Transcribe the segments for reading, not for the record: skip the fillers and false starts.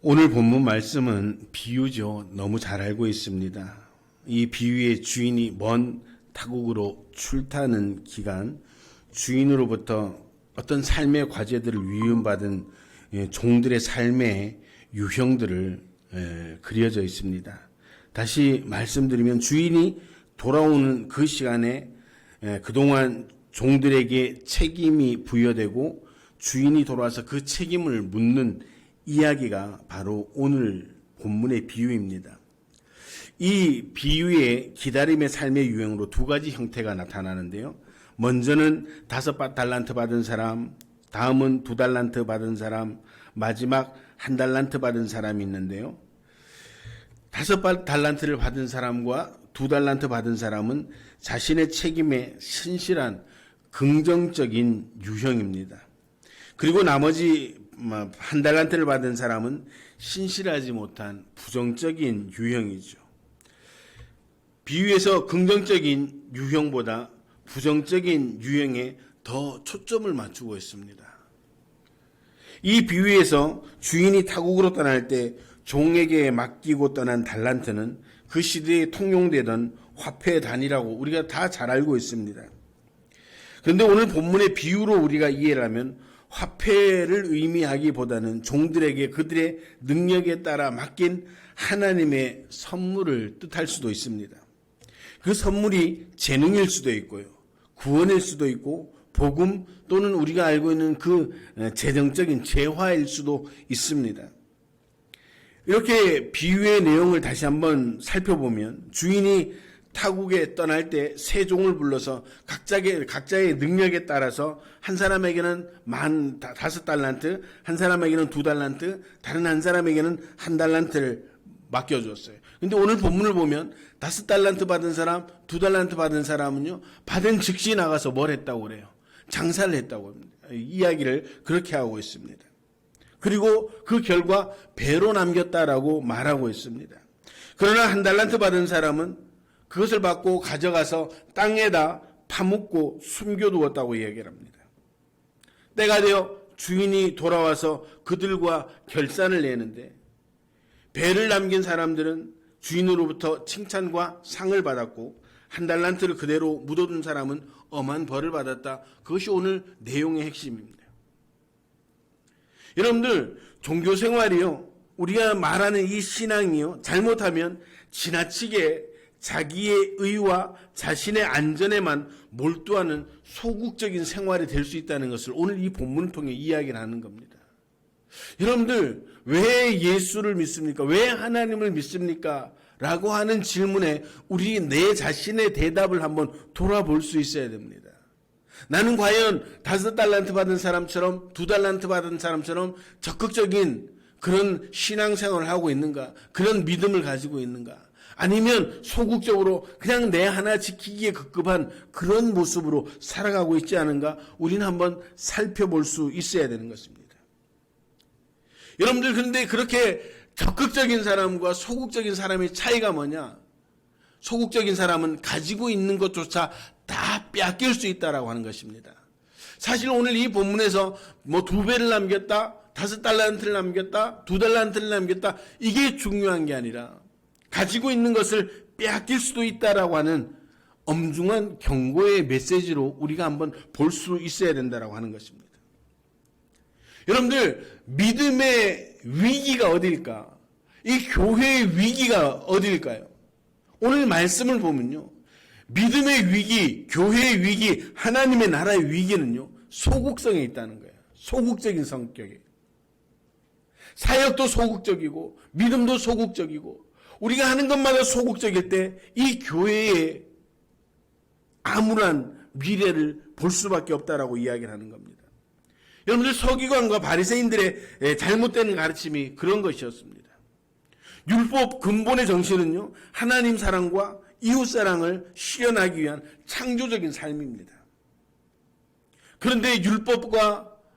오늘 본문 말씀은 비유죠. 너무 잘 알고 있습니다. 이 비유의 주인이 먼 타국으로 출타하는 기간, 주인으로부터 어떤 삶의 과제들을 위임받은 종들의 삶의 유형들을 그려져 있습니다. 다시 말씀드리면 주인이 돌아오는 그 시간에 그동안 종들에게 책임이 부여되고 주인이 돌아와서 그 책임을 묻는 이야기가 바로 오늘 본문의 비유입니다. 이 비유의 기다림의 삶의 유형으로 두 가지 형태가 나타나는데요. 먼저는 5달란트 받은 사람, 다음은 2달란트 받은 사람, 마지막 1달란트 받은 사람이 있는데요. 5달란트를 받은 사람과 2달란트 받은 사람은 자신의 책임에 신실한 긍정적인 유형입니다. 그리고 나머지 1달란트를 받은 사람은 신실하지 못한 부정적인 유형이죠. 비유에서 긍정적인 유형보다 부정적인 유형에 더 초점을 맞추고 있습니다. 이 비유에서 주인이 타국으로 떠날 때 종에게 맡기고 떠난 달란트는 그 시대에 통용되던 화폐 단위라고 우리가 다 잘 알고 있습니다. 그런데 오늘 본문의 비유로 우리가 이해를 하면 화폐를 의미하기보다는 종들에게 그들의 능력에 따라 맡긴 하나님의 선물을 뜻할 수도 있습니다. 그 선물이 재능일 수도 있고요. 구원일 수도 있고 복음 또는 우리가 알고 있는 그 재정적인 재화일 수도 있습니다. 이렇게 비유의 내용을 다시 한번 살펴보면 주인이 타국에 떠날 때 세 종을 불러서 각자의 능력에 따라서 한 사람에게는 5달란트, 한 사람에게는 2달란트, 다른 한 사람에게는 1달란트를 맡겨줬어요. 근데 오늘 본문을 보면 5달란트 받은 사람, 2달란트 받은 사람은요, 받은 즉시 나가서 뭘 했다고 그래요? 장사를 했다고 합니다. 이야기를 그렇게 하고 있습니다. 그리고 그 결과 배로 남겼다라고 말하고 있습니다. 그러나 1달란트 받은 사람은 그것을 받고 가져가서 땅에다 파묻고 숨겨두었다고 이야기를 합니다. 때가 되어 주인이 돌아와서 그들과 결산을 내는데 배를 남긴 사람들은 주인으로부터 칭찬과 상을 받았고 1달란트를 그대로 묻어둔 사람은 엄한 벌을 받았다. 그것이 오늘 내용의 핵심입니다. 여러분들, 종교 생활이요, 우리가 말하는 이 신앙이요, 잘못하면 지나치게 자기의 의와 자신의 안전에만 몰두하는 소극적인 생활이 될 수 있다는 것을 오늘 이 본문을 통해 이야기를 하는 겁니다. 여러분들, 왜 예수를 믿습니까? 왜 하나님을 믿습니까? 라고 하는 질문에 우리 내 자신의 대답을 한번 돌아볼 수 있어야 됩니다. 나는 과연 5달란트 받은 사람처럼 2달란트 받은 사람처럼 적극적인 그런 신앙생활을 하고 있는가? 그런 믿음을 가지고 있는가? 아니면 소극적으로 그냥 내 하나 지키기에 급급한 그런 모습으로 살아가고 있지 않은가? 우리는 한번 살펴볼 수 있어야 되는 것입니다. 여러분들, 그런데 그렇게 적극적인 사람과 소극적인 사람의 차이가 뭐냐? 소극적인 사람은 가지고 있는 것조차 다 빼앗길 수 있다라고 하는 것입니다. 사실 오늘 이 본문에서 2배를 남겼다, 5달란트를 남겼다, 2달란트를 남겼다, 이게 중요한 게 아니라 가지고 있는 것을 빼앗길 수도 있다라고 하는 엄중한 경고의 메시지로 우리가 한번 볼 수 있어야 된다라고 하는 것입니다. 여러분들, 믿음의 위기가 어디일까? 이 교회의 위기가 어디일까요? 오늘 말씀을 보면요, 믿음의 위기, 교회의 위기, 하나님의 나라의 위기는요, 소극성에 있다는 거예요. 소극적인 성격에. 사역도 소극적이고 믿음도 소극적이고 우리가 하는 것마다 소극적일 때 이 교회에 암울한 미래를 볼 수밖에 없다라고 이야기를 하는 겁니다. 여러분들, 서기관과 바리새인들의 잘못된 가르침이 그런 것이었습니다. 율법 근본의 정신은요, 하나님 사랑과 이웃 사랑을 실현하기 위한 창조적인 삶입니다. 그런데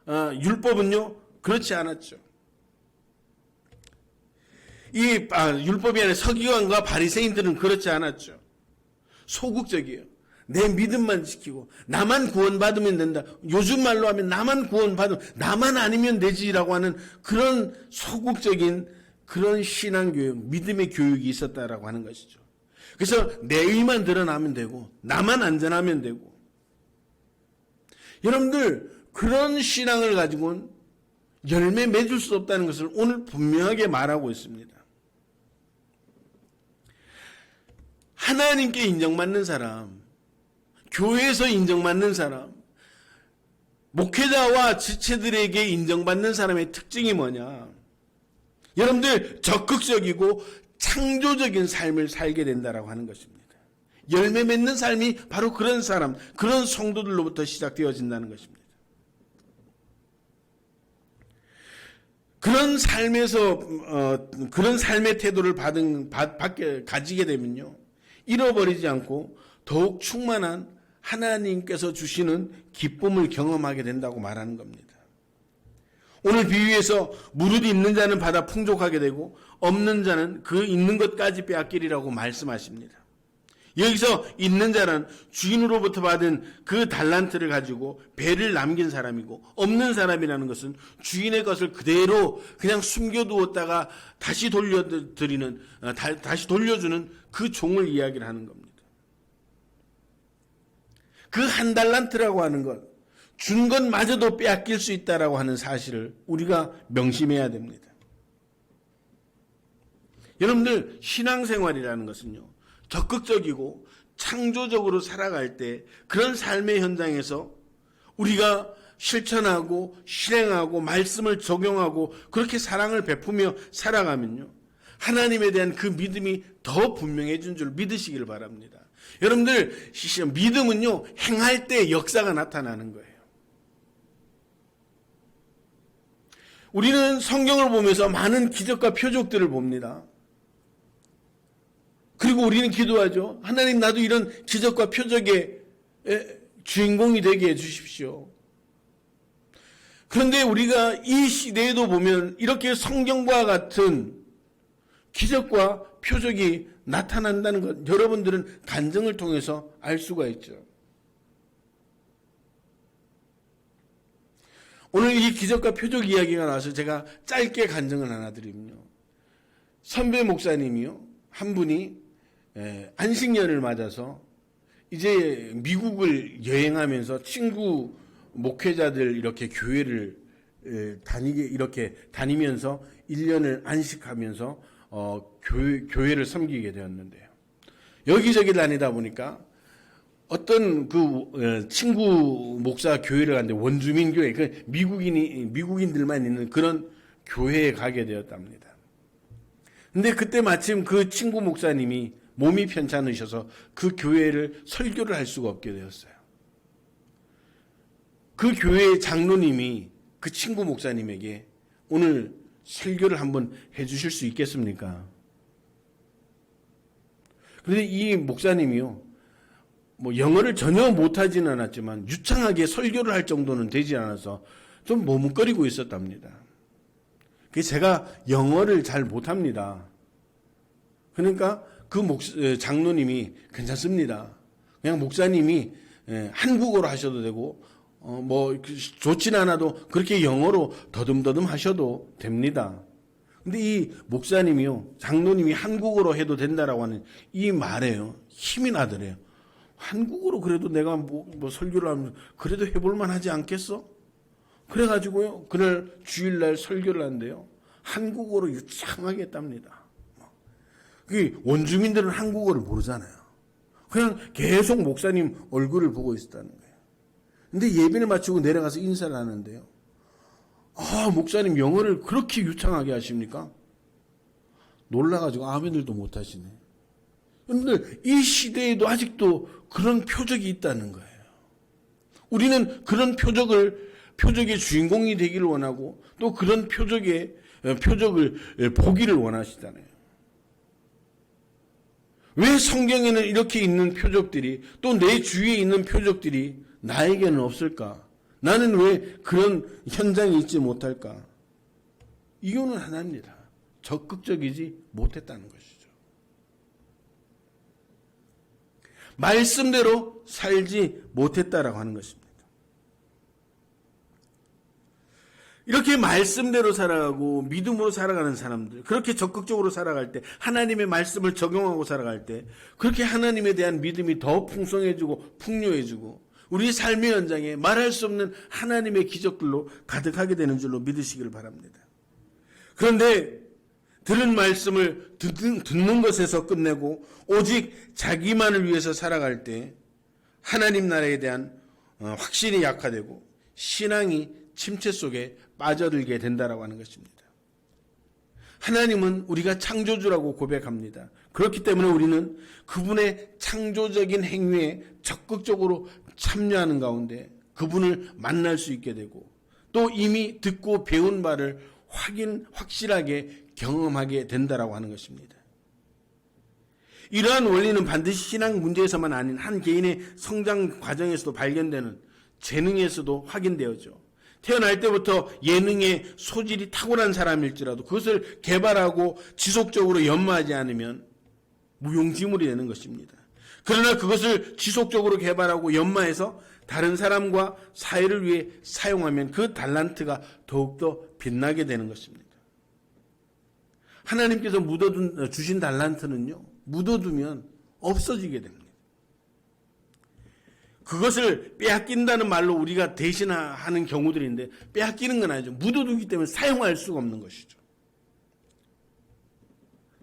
율법은요 그렇지 않았죠. 율법이 아니라 서기관과 바리새인들은 그렇지 않았죠. 소극적이에요. 내 믿음만 지키고 나만 구원받으면 된다. 요즘 말로 하면 나만 구원받으면 나만 아니면 되지라고 하는 그런 소극적인 그런 신앙교육, 믿음의 교육이 있었다라고 하는 것이죠. 그래서 내 의만 드러나면 되고 나만 안전하면 되고, 여러분들 그런 신앙을 가지고는 열매 맺을 수 없다는 것을 오늘 분명하게 말하고 있습니다. 하나님께 인정받는 사람, 교회에서 인정받는 사람, 목회자와 지체들에게 인정받는 사람의 특징이 뭐냐? 여러분들 적극적이고 창조적인 삶을 살게 된다라고 하는 것입니다. 열매 맺는 삶이 바로 그런 사람, 그런 성도들로부터 시작되어진다는 것입니다. 그런 삶에서 그런 삶의 태도를 가지게 되면요, 잃어버리지 않고 더욱 충만한 하나님께서 주시는 기쁨을 경험하게 된다고 말하는 겁니다. 오늘 비유에서 무릇 있는 자는 받아 풍족하게 되고 없는 자는 그 있는 것까지 빼앗기리라고 말씀하십니다. 여기서 있는 자는 주인으로부터 받은 그 달란트를 가지고 배를 남긴 사람이고, 없는 사람이라는 것은 주인의 것을 그대로 그냥 숨겨두었다가 다시 다시 돌려주는 그 종을 이야기를 하는 겁니다. 그 한 달란트라고 하는 것, 준 것마저도 빼앗길 수 있다라고 하는 사실을 우리가 명심해야 됩니다. 여러분들 신앙생활이라는 것은요, 적극적이고 창조적으로 살아갈 때 그런 삶의 현장에서 우리가 실천하고 실행하고 말씀을 적용하고 그렇게 사랑을 베푸며 살아가면요, 하나님에 대한 그 믿음이 더 분명해진 줄 믿으시길 바랍니다. 여러분들 믿음은요, 행할 때 역사가 나타나는 거예요. 우리는 성경을 보면서 많은 기적과 표적들을 봅니다. 그리고 우리는 기도하죠. 하나님, 나도 이런 기적과 표적의 주인공이 되게 해주십시오. 그런데 우리가 이 시대에도 보면 이렇게 성경과 같은 기적과 표적이 나타난다는 것, 여러분들은 간증을 통해서 알 수가 있죠. 오늘 이 기적과 표적 이야기가 나와서 제가 짧게 간증을 하나 드리면요, 선배 목사님이요, 한 분이 안식년을 맞아서 이제 미국을 여행하면서 친구 목회자들 이렇게 교회를 이렇게 다니면서 1년을 안식하면서 교회를 섬기게 되었는데요. 여기저기 다니다 보니까 어떤 그 친구 목사 교회를 갔는데 원주민 교회, 그 미국인들만 있는 그런 교회에 가게 되었답니다. 근데 그때 마침 그 친구 목사님이 몸이 편찮으셔서 그 교회를 설교를 할 수가 없게 되었어요. 그 교회의 장로님이 그 친구 목사님에게 오늘 설교를 한번 해주실 수 있겠습니까? 그런데 이 목사님이요, 뭐 영어를 전혀 못하지는 않았지만 유창하게 설교를 할 정도는 되지 않아서 좀 머뭇거리고 있었답니다. 그래서 제가 영어를 잘 못합니다. 그러니까 그 장로님이 괜찮습니다. 그냥 목사님이 한국어로 하셔도 되고 뭐 좋진 않아도 그렇게 영어로 더듬더듬 하셔도 됩니다. 근데 이 목사님이요, 장로님이 한국어로 해도 된다라고 하는 이 말에요, 힘이 나더래요. 한국어로 그래도 내가 뭐 설교를 하면 그래도 해볼만 하지 않겠어? 그래가지고요, 그날 주일날 설교를 한대요. 한국어로 유창하게 했답니다. 원주민들은 한국어를 모르잖아요. 그냥 계속 목사님 얼굴을 보고 있었다는 거예요. 근데 예배를 마치고 내려가서 인사를 하는데요, 목사님 영어를 그렇게 유창하게 하십니까? 놀라가지고 아멘들도 못하시네. 여러분들, 이 시대에도 아직도 그런 표적이 있다는 거예요. 우리는 그런 표적의 주인공이 되기를 원하고 또 그런 표적을 보기를 원하시잖아요. 왜 성경에는 이렇게 있는 표적들이, 또 내 주위에 있는 표적들이 나에게는 없을까? 나는 왜 그런 현장에 있지 못할까? 이유는 하나입니다. 적극적이지 못했다는 것이죠. 말씀대로 살지 못했다라고 하는 것입니다. 이렇게 말씀대로 살아가고 믿음으로 살아가는 사람들, 그렇게 적극적으로 살아갈 때, 하나님의 말씀을 적용하고 살아갈 때, 그렇게 하나님에 대한 믿음이 더 풍성해지고 풍요해지고 우리 삶의 현장에 말할 수 없는 하나님의 기적들로 가득하게 되는 줄로 믿으시기를 바랍니다. 그런데 들은 말씀을 듣는 것에서 끝내고 오직 자기만을 위해서 살아갈 때 하나님 나라에 대한 확신이 약화되고 신앙이 침체 속에 빠져들게 된다라고 하는 것입니다. 하나님은 우리가 창조주라고 고백합니다. 그렇기 때문에 우리는 그분의 창조적인 행위에 적극적으로 참여하는 가운데 그분을 만날 수 있게 되고 또 이미 듣고 배운 바를 확실하게 경험하게 된다라고 하는 것입니다. 이러한 원리는 반드시 신앙 문제에서만 아닌 한 개인의 성장 과정에서도 발견되는 재능에서도 확인되어져. 태어날 때부터 예능에 소질이 탁월한 사람일지라도 그것을 개발하고 지속적으로 연마하지 않으면 무용지물이 되는 것입니다. 그러나 그것을 지속적으로 개발하고 연마해서 다른 사람과 사회를 위해 사용하면 그 달란트가 더욱더 빛나게 되는 것입니다. 하나님께서 주신 달란트는요, 묻어두면 없어지게 됩니다. 그것을 빼앗긴다는 말로 우리가 대신하는 경우들인데 빼앗기는 건 아니죠. 묻어두기 때문에 사용할 수가 없는 것이죠.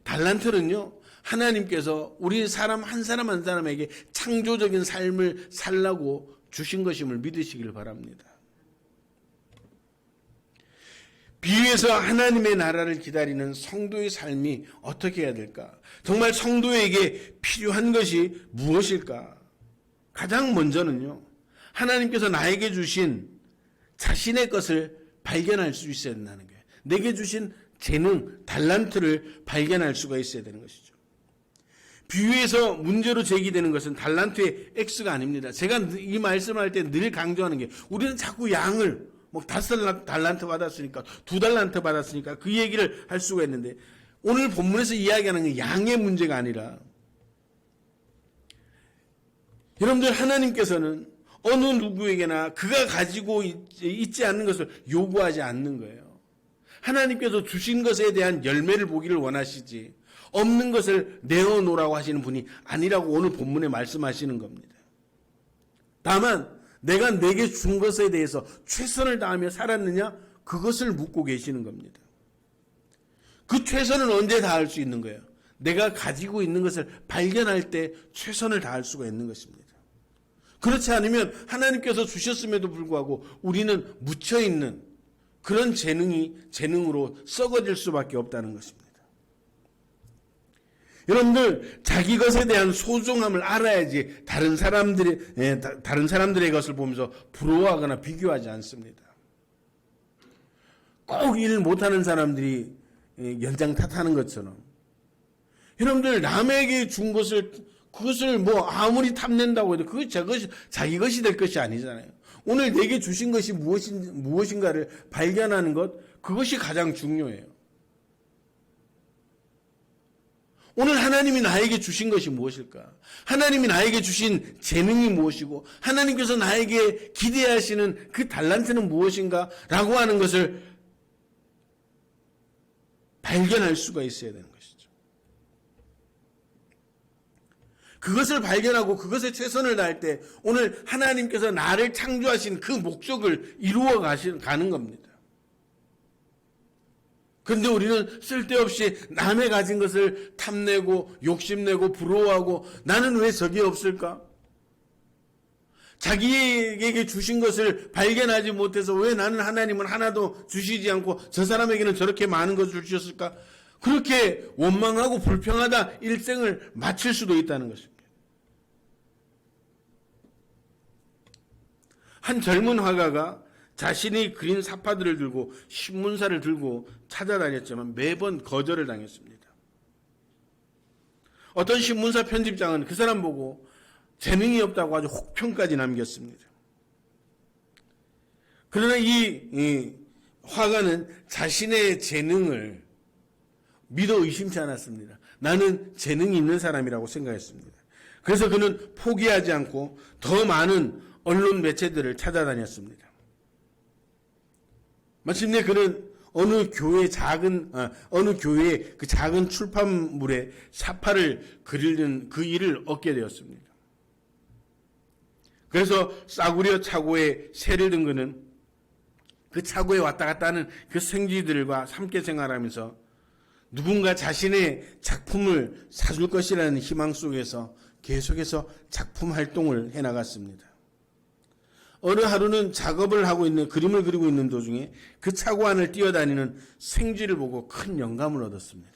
달란트는요, 하나님께서 우리 사람 한 사람에게 창조적인 삶을 살라고 주신 것임을 믿으시길 바랍니다. 비유에서 하나님의 나라를 기다리는 성도의 삶이 어떻게 해야 될까? 정말 성도에게 필요한 것이 무엇일까? 가장 먼저는요, 하나님께서 나에게 주신 자신의 것을 발견할 수 있어야 된다는 거예요. 내게 주신 재능, 달란트를 발견할 수가 있어야 되는 것이죠. 비유에서 문제로 제기되는 것은 달란트의 X가 아닙니다. 제가 이 말씀을 할 때 늘 강조하는 게 우리는 자꾸 양을 5달란트 받았으니까 2달란트 받았으니까 그 얘기를 할 수가 있는데 오늘 본문에서 이야기하는 게 양의 문제가 아니라 여러분들 하나님께서는 어느 누구에게나 그가 가지고 있지 않는 것을 요구하지 않는 거예요. 하나님께서 주신 것에 대한 열매를 보기를 원하시지 없는 것을 내어놓으라고 하시는 분이 아니라고 오늘 본문에 말씀하시는 겁니다. 다만 내가 내게 준 것에 대해서 최선을 다하며 살았느냐? 그것을 묻고 계시는 겁니다. 그 최선은 언제 다할 수 있는 거예요? 내가 가지고 있는 것을 발견할 때 최선을 다할 수가 있는 것입니다. 그렇지 않으면 하나님께서 주셨음에도 불구하고 우리는 묻혀있는 그런 재능으로 썩어질 수밖에 없다는 것입니다. 여러분들 자기 것에 대한 소중함을 알아야지 다른 사람들의 것을 보면서 부러워하거나 비교하지 않습니다. 꼭 일 못하는 사람들이 연장 탓하는 것처럼 여러분들 남에게 준 것을 그것을 아무리 탐낸다고 해도 그것이 자기 것이 될 것이 아니잖아요. 오늘 내게 주신 것이 무엇인가를 발견하는 것, 그것이 가장 중요해요. 오늘 하나님이 나에게 주신 것이 무엇일까? 하나님이 나에게 주신 재능이 무엇이고 하나님께서 나에게 기대하시는 그 달란트는 무엇인가? 라고 하는 것을 발견할 수가 있어야 되는 것이죠. 그것을 발견하고 그것에 최선을 다할 때 오늘 하나님께서 나를 창조하신 그 목적을 이루어 가는 겁니다. 그런데 우리는 쓸데없이 남의 가진 것을 탐내고 욕심내고 부러워하고 나는 왜 저게 없을까? 자기에게 주신 것을 발견하지 못해서 왜 나는 하나님은 하나도 주시지 않고 저 사람에게는 저렇게 많은 것을 주셨을까? 그렇게 원망하고 불평하다 일생을 마칠 수도 있다는 것입니다. 한 젊은 화가가 자신이 그린 사파들을 들고 신문사를 들고 찾아다녔지만 매번 거절을 당했습니다. 어떤 신문사 편집장은 그 사람 보고 재능이 없다고 아주 혹평까지 남겼습니다. 그러나 이 화가는 자신의 재능을 믿어 의심치 않았습니다. 나는 재능이 있는 사람이라고 생각했습니다. 그래서 그는 포기하지 않고 더 많은 언론 매체들을 찾아다녔습니다. 마침내 그는 어느 교회의 그 작은 출판물에 사파를 그리는 그 일을 얻게 되었습니다. 그래서 싸구려 차고에 새를 든 그는 그 차고에 왔다 갔다 하는 그 생쥐들과 함께 생활하면서 누군가 자신의 작품을 사줄 것이라는 희망 속에서 계속해서 작품 활동을 해나갔습니다. 어느 하루는 작업을 하고 있는 그림을 그리고 있는 도중에 그 차고 안을 뛰어다니는 생쥐를 보고 큰 영감을 얻었습니다.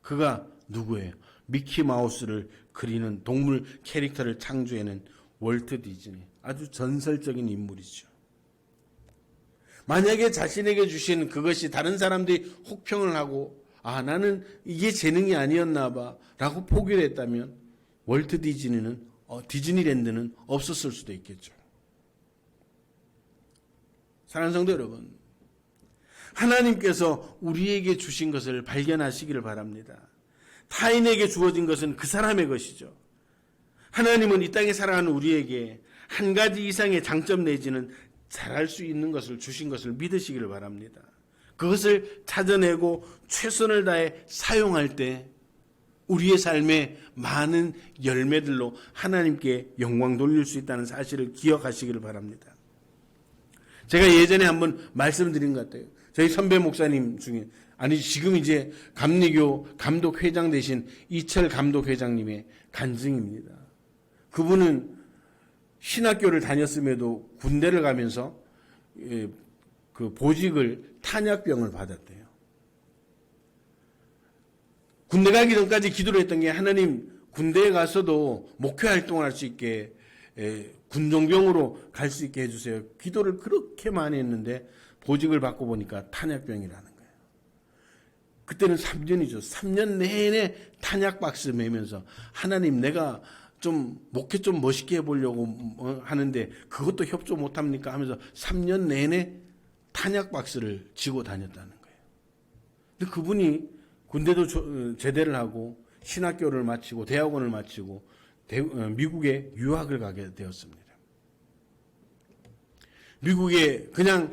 그가 누구예요? 미키 마우스를 그리는 동물 캐릭터를 창조해낸 월트 디즈니. 아주 전설적인 인물이죠. 만약에 자신에게 주신 그것이 다른 사람들이 혹평을 하고 나는 이게 재능이 아니었나 봐 라고 포기를 했다면 월트 디즈니랜드는 없었을 수도 있겠죠. 사랑하는 성도 여러분, 하나님께서 우리에게 주신 것을 발견하시기를 바랍니다. 타인에게 주어진 것은 그 사람의 것이죠. 하나님은 이 땅에 살아가는 우리에게 한 가지 이상의 장점 내지는 잘할 수 있는 것을 주신 것을 믿으시기를 바랍니다. 그것을 찾아내고 최선을 다해 사용할 때 우리의 삶에 많은 열매들로 하나님께 영광 돌릴 수 있다는 사실을 기억하시기를 바랍니다. 제가 예전에 한번 말씀드린 것 같아요. 저희 선배 목사님 중에 지금 이제 감리교 감독회장 되신 이철 감독회장님의 간증입니다. 그분은 신학교를 다녔음에도 군대를 가면서 그 보직을 탄약병을 받았대요. 군대 가기 전까지 기도를 했던 게 하나님 군대에 가서도 목회 활동을 할 수 있게 군종병으로 갈 수 있게 해주세요. 기도를 그렇게 많이 했는데 보직을 받고 보니까 탄약병이라는 거예요. 그때는 3년이죠. 3년 내내 탄약 박스 매면서 하나님 내가 좀 목회 좀 멋있게 해보려고 하는데 그것도 협조 못합니까 하면서 3년 내내 탄약 박스를 지고 다녔다는 거예요. 근데 그분이 군대도 제대를 하고 신학교를 마치고 대학원을 마치고 미국에 유학을 가게 되었습니다. 미국에 그냥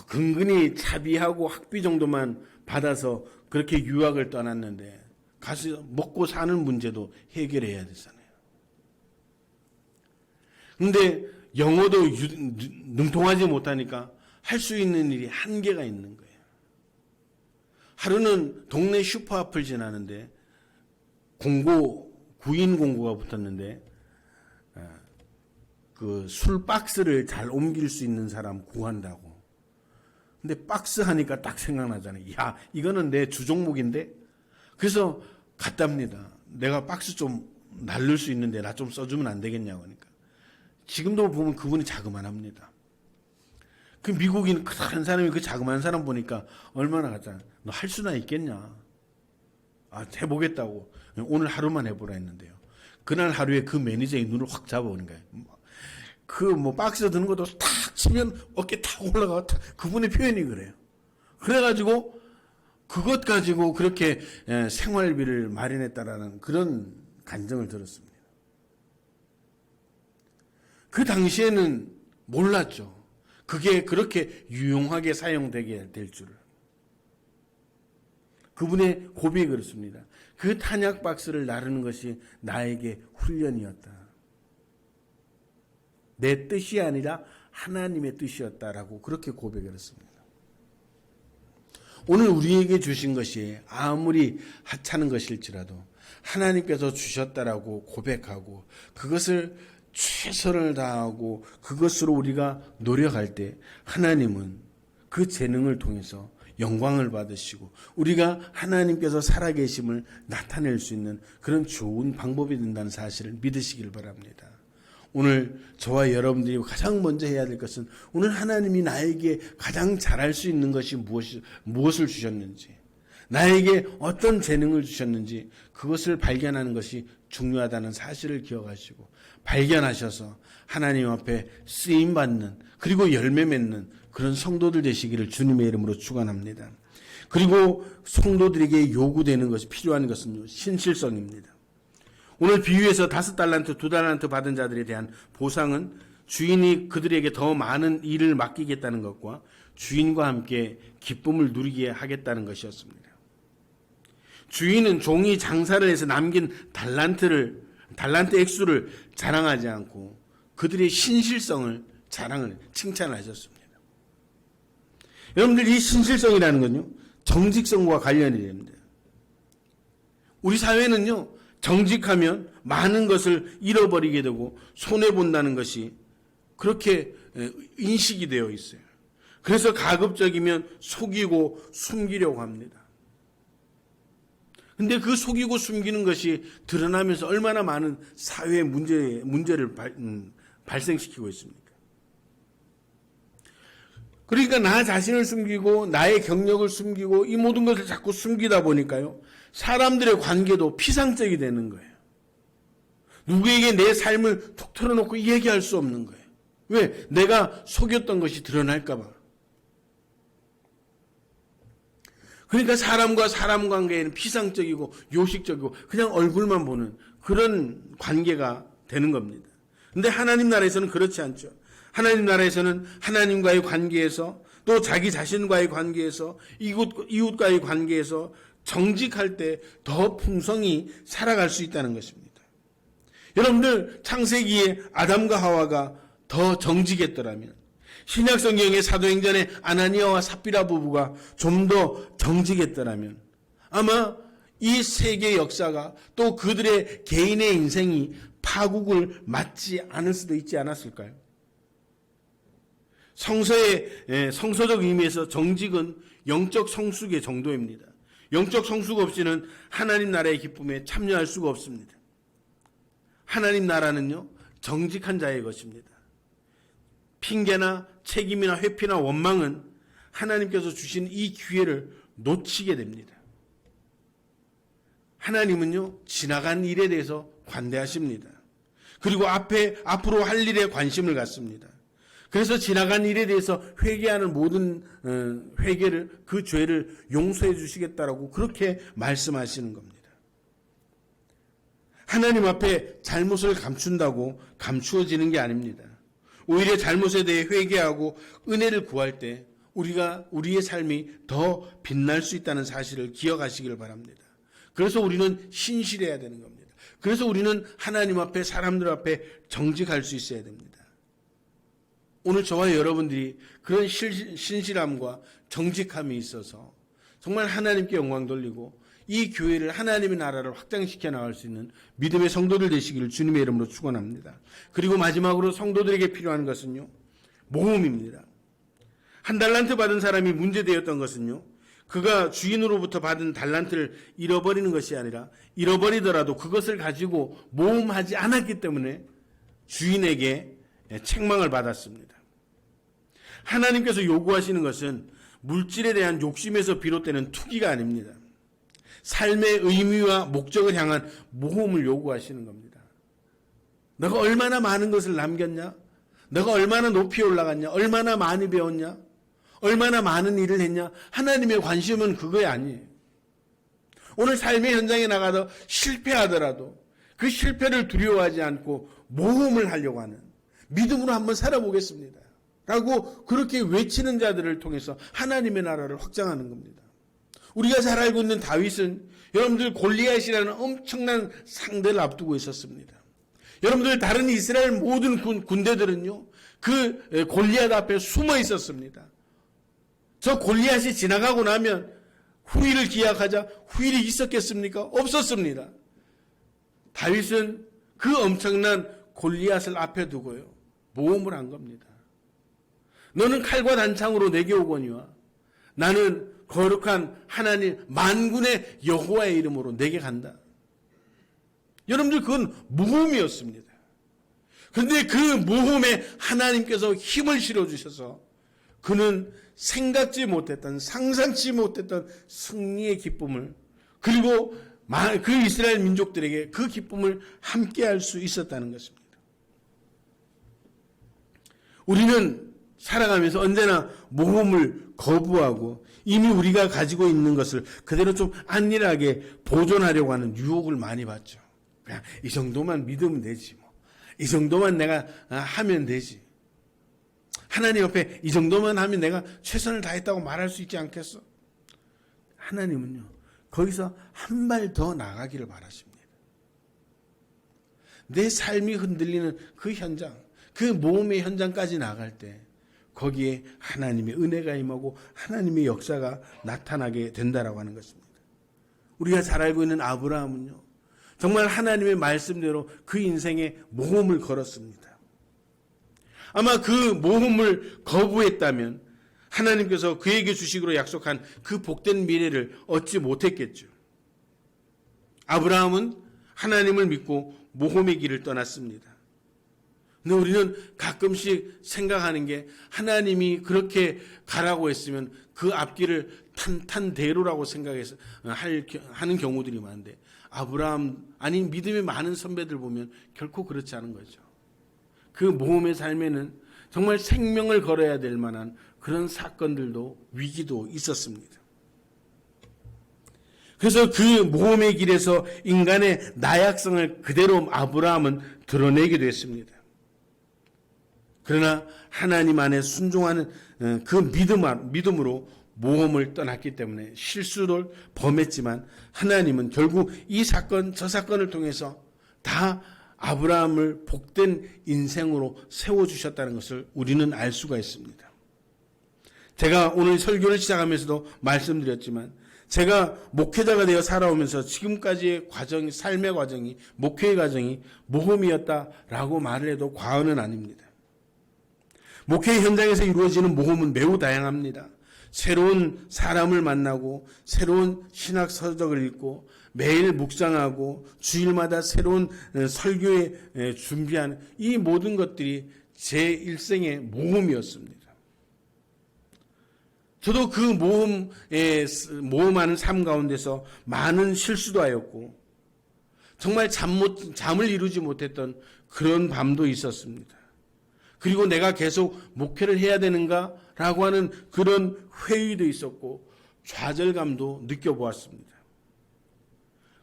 근근히 차비하고 학비 정도만 받아서 그렇게 유학을 떠났는데 가서 먹고 사는 문제도 해결해야 되잖아요. 그런데 영어도 능통하지 못하니까 할 수 있는 일이 한계가 있는 거예요. 하루는 동네 슈퍼 앞을 지나는데 구인 공고가 붙었는데 그 술 박스를 잘 옮길 수 있는 사람 구한다고. 근데 박스 하니까 딱 생각나잖아요. 야, 이거는 내 주종목인데? 그래서 갔답니다. 내가 박스 좀 날릴 수 있는데 나 좀 써주면 안 되겠냐고 하니까. 지금도 보면 그분이 자그만합니다. 그 미국인 큰 사람이 그 자그마한 사람 보니까 얼마나 가잖아. 너 할 수나 있겠냐? 해보겠다고. 오늘 하루만 해보라 했는데요. 그날 하루에 그 매니저의 눈을 확 잡아오는 거예요. 박스 드는 것도 탁 치면 어깨 탁 올라가. 그분의 표현이 그래요. 그래가지고 그것 가지고 그렇게 생활비를 마련했다라는 그런 간증을 들었습니다. 그 당시에는 몰랐죠. 그게 그렇게 유용하게 사용되게 될 줄을. 그분의 고백이 그렇습니다. 그 탄약 박스를 나르는 것이 나에게 훈련이었다. 내 뜻이 아니라 하나님의 뜻이었다라고 그렇게 고백을 했습니다. 오늘 우리에게 주신 것이 아무리 하찮은 것일지라도 하나님께서 주셨다라고 고백하고 그것을 최선을 다하고 그것으로 우리가 노력할 때 하나님은 그 재능을 통해서 영광을 받으시고 우리가 하나님께서 살아계심을 나타낼 수 있는 그런 좋은 방법이 된다는 사실을 믿으시길 바랍니다. 오늘 저와 여러분들이 가장 먼저 해야 될 것은 오늘 하나님이 나에게 가장 잘할 수 있는 것이 무엇을 주셨는지, 나에게 어떤 재능을 주셨는지 그것을 발견하는 것이 중요하다는 사실을 기억하시고 발견하셔서 하나님 앞에 쓰임받는 그리고 열매 맺는 그런 성도들 되시기를 주님의 이름으로 축원합니다. 그리고 성도들에게 요구되는 것이 필요한 것은 신실성입니다. 오늘 비유에서 5달란트, 2달란트 받은 자들에 대한 보상은 주인이 그들에게 더 많은 일을 맡기겠다는 것과 주인과 함께 기쁨을 누리게 하겠다는 것이었습니다. 주인은 종이 장사를 해서 남긴 달란트 액수를 자랑하지 않고 그들의 신실성을 칭찬을 하셨습니다. 여러분들, 이 신실성이라는 건요, 정직성과 관련이 됩니다. 우리 사회는요, 정직하면 많은 것을 잃어버리게 되고 손해본다는 것이 그렇게 인식이 되어 있어요. 그래서 가급적이면 속이고 숨기려고 합니다. 근데 그 속이고 숨기는 것이 드러나면서 얼마나 많은 사회 문제를 발생시키고 있습니까? 그러니까 나 자신을 숨기고 나의 경력을 숨기고 이 모든 것을 자꾸 숨기다 보니까요, 사람들의 관계도 피상적이 되는 거예요. 누구에게 내 삶을 툭 털어놓고 얘기할 수 없는 거예요. 왜? 내가 속였던 것이 드러날까 봐. 그러니까 사람과 사람 관계에는 피상적이고 요식적이고 그냥 얼굴만 보는 그런 관계가 되는 겁니다. 근데 하나님 나라에서는 그렇지 않죠. 하나님 나라에서는 하나님과의 관계에서 또 자기 자신과의 관계에서 이웃과의 관계에서 정직할 때 더 풍성히 살아갈 수 있다는 것입니다. 여러분들, 창세기에 아담과 하와가 더 정직했더라면, 신약 성경의 사도행전의 아나니아와 삽비라 부부가 좀 더 정직했더라면 아마 이 세계 역사가 또 그들의 개인의 인생이 파국을 맞지 않을 수도 있지 않았을까요? 성서적 의미에서 정직은 영적 성숙의 정도입니다. 영적 성숙 없이는 하나님 나라의 기쁨에 참여할 수가 없습니다. 하나님 나라는요, 정직한 자의 것입니다. 핑계나 책임이나 회피나 원망은 하나님께서 주신 이 기회를 놓치게 됩니다. 하나님은요, 지나간 일에 대해서 관대하십니다. 그리고 앞으로 할 일에 관심을 갖습니다. 그래서 지나간 일에 대해서 회개하는 모든 회개를, 그 죄를 용서해 주시겠다라고 그렇게 말씀하시는 겁니다. 하나님 앞에 잘못을 감춘다고 감추어지는 게 아닙니다. 오히려 잘못에 대해 회개하고 은혜를 구할 때 우리의 삶이 더 빛날 수 있다는 사실을 기억하시길 바랍니다. 그래서 우리는 신실해야 되는 겁니다. 그래서 우리는 하나님 앞에, 사람들 앞에 정직할 수 있어야 됩니다. 오늘 저와 여러분들이 그런 신실함과 정직함이 있어서 정말 하나님께 영광 돌리고 이 교회를, 하나님의 나라를 확장시켜 나갈 수 있는 믿음의 성도들 되시기를 주님의 이름으로 축원합니다. 그리고 마지막으로 성도들에게 필요한 것은요, 모험입니다. 1달란트 받은 사람이 문제되었던 것은요, 그가 주인으로부터 받은 달란트를 잃어버리는 것이 아니라 잃어버리더라도 그것을 가지고 모험하지 않았기 때문에 주인에게 책망을 받았습니다. 하나님께서 요구하시는 것은 물질에 대한 욕심에서 비롯되는 투기가 아닙니다. 삶의 의미와 목적을 향한 모험을 요구하시는 겁니다. 너가 얼마나 많은 것을 남겼냐? 너가 얼마나 높이 올라갔냐? 얼마나 많이 배웠냐? 얼마나 많은 일을 했냐? 하나님의 관심은 그거에 아니에요. 오늘 삶의 현장에 나가서 실패하더라도 그 실패를 두려워하지 않고 모험을 하려고 하는, 믿음으로 한번 살아보겠습니다 라고 그렇게 외치는 자들을 통해서 하나님의 나라를 확장하는 겁니다. 우리가 잘 알고 있는 다윗은 여러분들 골리앗이라는 엄청난 상대를 앞두고 있었습니다. 여러분들, 다른 이스라엘 모든 군대들은요, 그 골리앗 앞에 숨어 있었습니다. 저 골리앗이 지나가고 나면 후일을 기약하자 후일이 있었겠습니까? 없었습니다. 다윗은 그 엄청난 골리앗을 앞에 두고요, 모험을 한 겁니다. 너는 칼과 단창으로 내게 오거니와 나는 거룩한 하나님 만군의 여호와의 이름으로 내게 간다. 여러분들, 그건 모험이었습니다. 그런데 그 모험에 하나님께서 힘을 실어주셔서 그는 생각지 못했던, 상상치 못했던 승리의 기쁨을, 그리고 그 이스라엘 민족들에게 그 기쁨을 함께할 수 있었다는 것입니다. 우리는 살아가면서 언제나 모험을 거부하고 이미 우리가 가지고 있는 것을 그대로 좀 안일하게 보존하려고 하는 유혹을 많이 받죠. 그냥 이 정도만 믿으면 되지 뭐. 이 정도만 내가 하면 되지. 하나님 옆에 이 정도만 하면 내가 최선을 다했다고 말할 수 있지 않겠어? 하나님은요, 거기서 한 발 더 나가기를 바라십니다. 내 삶이 흔들리는 그 현장, 그 모험의 현장까지 나갈 때 거기에 하나님의 은혜가 임하고 하나님의 역사가 나타나게 된다라고 하는 것입니다. 우리가 잘 알고 있는 아브라함은요, 정말 하나님의 말씀대로 그 인생에 모험을 걸었습니다. 아마 그 모험을 거부했다면 하나님께서 그에게 주시기로 약속한 그 복된 미래를 얻지 못했겠죠. 아브라함은 하나님을 믿고 모험의 길을 떠났습니다. 근데 우리는 가끔씩 생각하는 게 하나님이 그렇게 가라고 했으면 그 앞길을 탄탄대로라고 생각해서 하는 경우들이 많은데, 아브라함 아닌 믿음이 많은 선배들 보면 결코 그렇지 않은 거죠. 그 모험의 삶에는 정말 생명을 걸어야 될 만한 그런 사건들도 위기도 있었습니다. 그래서 그 모험의 길에서 인간의 나약성을 그대로 아브라함은 드러내기도 했습니다. 그러나 하나님 안에 순종하는 그 믿음으로 모험을 떠났기 때문에 실수를 범했지만 하나님은 결국 이 사건 저 사건을 통해서 다 아브라함을 복된 인생으로 세워주셨다는 것을 우리는 알 수가 있습니다. 제가 오늘 설교를 시작하면서도 말씀드렸지만 제가 목회자가 되어 살아오면서 지금까지의 과정이, 삶의 과정이, 목회의 과정이 모험이었다라고 말을 해도 과언은 아닙니다. 목회 현장에서 이루어지는 모험은 매우 다양합니다. 새로운 사람을 만나고 새로운 신학 서적을 읽고 매일 묵상하고 주일마다 새로운 설교에 준비하는 이 모든 것들이 제 일생의 모험이었습니다. 저도 그 모험하는 삶 가운데서 많은 실수도 하였고 정말 잠을 이루지 못했던 그런 밤도 있었습니다. 그리고 내가 계속 목회를 해야 되는가라고 하는 그런 회의도 있었고 좌절감도 느껴보았습니다.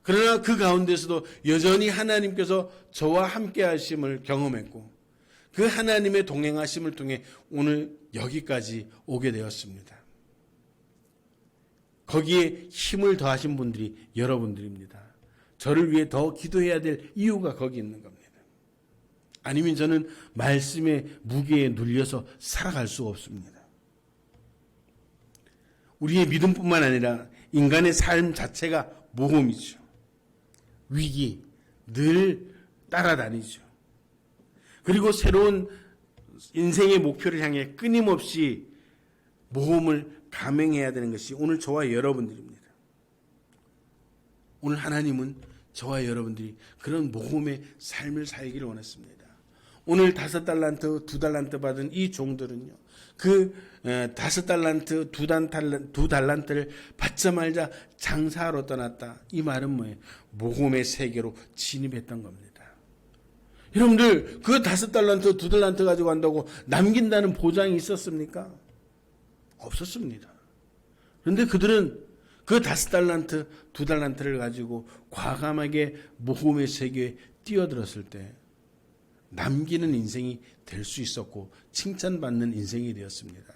그러나 그 가운데서도 여전히 하나님께서 저와 함께 하심을 경험했고 그 하나님의 동행하심을 통해 오늘 여기까지 오게 되었습니다. 거기에 힘을 더하신 분들이 여러분들입니다. 저를 위해 더 기도해야 될 이유가 거기 있는 겁니다. 아니면 저는 말씀의 무게에 눌려서 살아갈 수가 없습니다. 우리의 믿음뿐만 아니라 인간의 삶 자체가 모험이죠. 위기, 늘 따라다니죠. 그리고 새로운 인생의 목표를 향해 끊임없이 모험을 감행해야 되는 것이 오늘 저와 여러분들입니다. 오늘 하나님은 저와 여러분들이 그런 모험의 삶을 살기를 원했습니다. 오늘 5달란트, 2달란트 받은 이 종들은요, 그 5달란트, 2달란트를 받자마자 장사하러 떠났다. 이 말은 뭐예요? 모험의 세계로 진입했던 겁니다. 여러분들, 그 5달란트, 2달란트 가지고 간다고 남긴다는 보장이 있었습니까? 없었습니다. 그런데 그들은 그 5달란트, 2달란트를 가지고 과감하게 모험의 세계에 뛰어들었을 때 남기는 인생이 될 수 있었고 칭찬받는 인생이 되었습니다.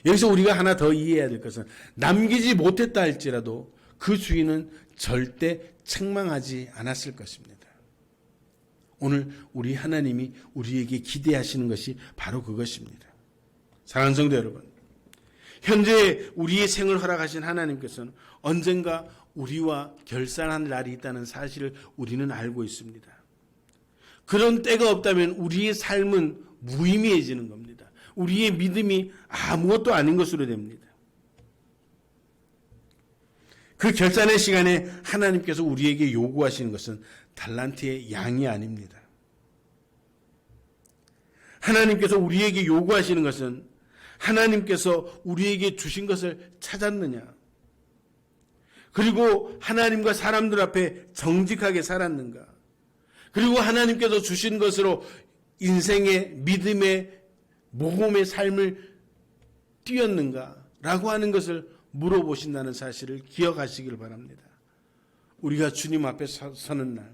여기서 우리가 하나 더 이해해야 될 것은 남기지 못했다 할지라도 그 주인은 절대 책망하지 않았을 것입니다. 오늘 우리 하나님이 우리에게 기대하시는 것이 바로 그것입니다. 사랑하는 성도 여러분, 현재 우리의 생을 허락하신 하나님께서는 언젠가 우리와 결산할 날이 있다는 사실을 우리는 알고 있습니다. 그런 때가 없다면 우리의 삶은 무의미해지는 겁니다. 우리의 믿음이 아무것도 아닌 것으로 됩니다. 그 결산의 시간에 하나님께서 우리에게 요구하시는 것은 달란트의 양이 아닙니다. 하나님께서 우리에게 요구하시는 것은 하나님께서 우리에게 주신 것을 찾았느냐, 그리고 하나님과 사람들 앞에 정직하게 살았는가, 그리고 하나님께서 주신 것으로 인생의 믿음의 모험의 삶을 뛰었는가라고 하는 것을 물어보신다는 사실을 기억하시길 바랍니다. 우리가 주님 앞에 서는 날,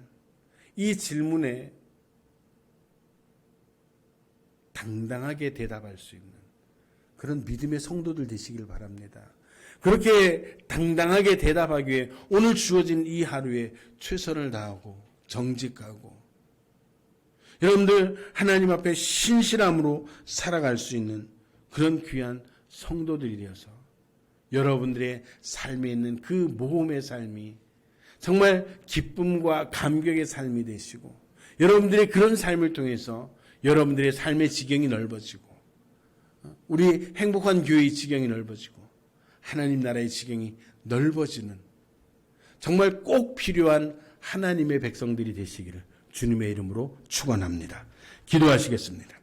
이 질문에 당당하게 대답할 수 있는 그런 믿음의 성도들 되시길 바랍니다. 그렇게 당당하게 대답하기 위해 오늘 주어진 이 하루에 최선을 다하고 정직하고 여러분들 하나님 앞에 신실함으로 살아갈 수 있는 그런 귀한 성도들이 되어서 여러분들의 삶에 있는 그 모험의 삶이 정말 기쁨과 감격의 삶이 되시고 여러분들의 그런 삶을 통해서 여러분들의 삶의 지경이 넓어지고 우리 행복한 교회의 지경이 넓어지고 하나님 나라의 지경이 넓어지는 정말 꼭 필요한 하나님의 백성들이 되시기를 주님의 이름으로 축원합니다. 기도하시겠습니다.